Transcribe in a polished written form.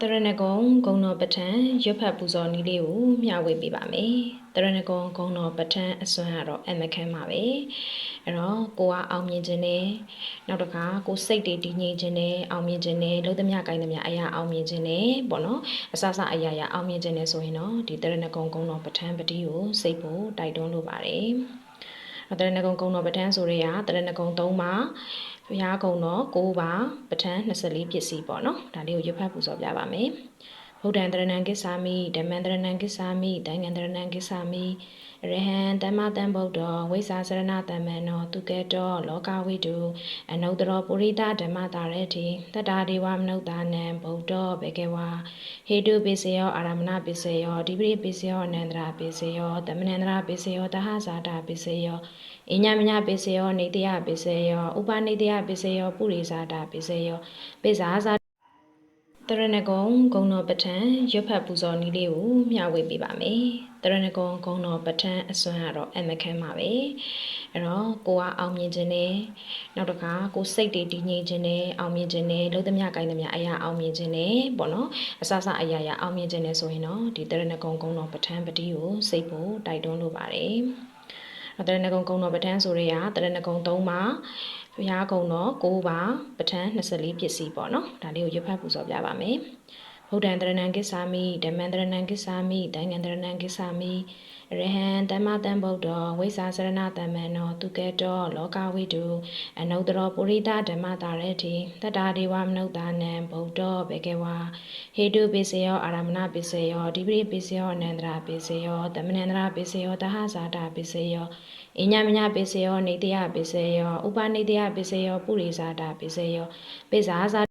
တရဏဂုံဂုံတော်ပဋ္ဌာန်းရွတ်ဖတ်ပူဇော်နည်းလေးကိုမျှဝေပေးပါမယ်။တရဏဂုံဂုံတော်ပဋ္ဌာန်းအစွမ်းကတော့အမခန်းပါပဲ။အဲ့တော့ကိုကအောင်မြင်ခြင်းနဲ့နောက်တစ်ခါကိုစိတ်တွေတည်ငြိမ်ခြင်းနဲ့အောင်မြင်ခြင်းနဲ့လုံးသမျှကိုင်းသမျှအရာအောင်မြင်ခြင်းနဲ့ပေါ့နော်အစစအရာရာအောင်မြင်ခြင်းနဲ့ဆိုရင်တော့ဒီတရဏဂုံဂုံတော်ပဋ္ဌာန်းပတိကိုစိတ်ဖို့တိုက်တွန်းလိုပါတယ်။တရဏဂုံဂုံတော်ပဋ္ဌာန်းဆိုရဲကတရဏဂုံ3ပါဘုရားကုံတော့9ပါပဋ္ဌာန်း24ပစ္စည်းပေါ့နော်ဒါလေးကိုရွတ်ဖတ်ပူဇော်ပြပါမယ်ဗုဒ္ဓံတရဏံကိစ္ဆာမိဓမ္မံတရဏံကိစ္ဆာမိသံဃံတရဏံကိစ္ဆာမိရဟံတမ္မတံဗုဒ္ဓောဝိဇာစရဏတမ္မံနောသူကေတောလောကဝိတုအနုတ္တရောပုရိသဓမ္မတာရတိတတ္တာဒေဝမနုဿာနံဗုဒ္ဓောဘေကဝါဟေတုပိစယောအာရမဏပိစယောဒီပရိပိစယောအနန္တရာပိစယောတမနန္တရာပိစယောတဟဇာတာပိစယောအညမညပိစယောနေတယပိစယောဥပနေတယပိစယောပုရိဇာတာပိစယောပိဇာဇာတရဏဂုံဂုံတော်ပဋ္ဌာန်းရွတ်ဖတ်ပူဇော်နည်းလေးကိုမျှဝေပေးပါမယ်။တရဏဂုံဂုံတော်ပဋ္ဌာန်းအစွမ်းကတော့အမခန်းပါပဲ။အဲ့တော့ကိုကအောင်မြင်ခြင်းနဲ့နောက်တစ်ခါကိုစိတ်တွေတည်ငြိမ်ခြင်းနဲ့အောင်မြင်ခြင်းနဲ့လုံးသမျှကိုင်းသမျှအရာအောင်မြင်ခြင်းနဲ့ပေါ့နော်အစစအရာရာအောင်မြင်ခြင်းနဲ့ဆိုရင်တော့ဒီတရဏဂုံဂုံတော်ပဋ္ဌာန်းပတိကိုစိတ်ဖို့တိုက်တွန်းလိုပါတယ်။တရဏဂုံဂုံတော်ပဋ္ဌာန်းဆိုရဲကတရဏဂုံ3ပါဘုရားကုံတော့9ပါပဋ္ဌာန်း24ပစ္စည်းပေါ့နော်ဒါလေးကိုရွတ်ဖတ်ပူဇော်ပြပါမယ်ဗုဒ္ဓံတရဏံကိစ္ဆာမိဓမ္မံတရဏံကိစ္ဆာမိသံဃံတရဏံကိစ္ဆာမိရဟံတမ္မတံဗုဒ္ဓောဝိဇာစရဏတမ္မံနောသူကေတောလောကဝိတုအနုတ္တရောပုရိသဓမ္မတာရတိတတ္တာဒေဝမနုဿာနံဗုဒ္ဓောဘေကဝါဟေတုပိစယောအာရမဏပိစယောဒီပရိပိစယောအနန္တရာပိစယောတမနန္တရာပိစယောတဟဇာတာပိစယောအညမညပိစယောနေတယပိစယောဥပနေတယပိစယောပုရိဇာတာပိစယောပိဇာဇာ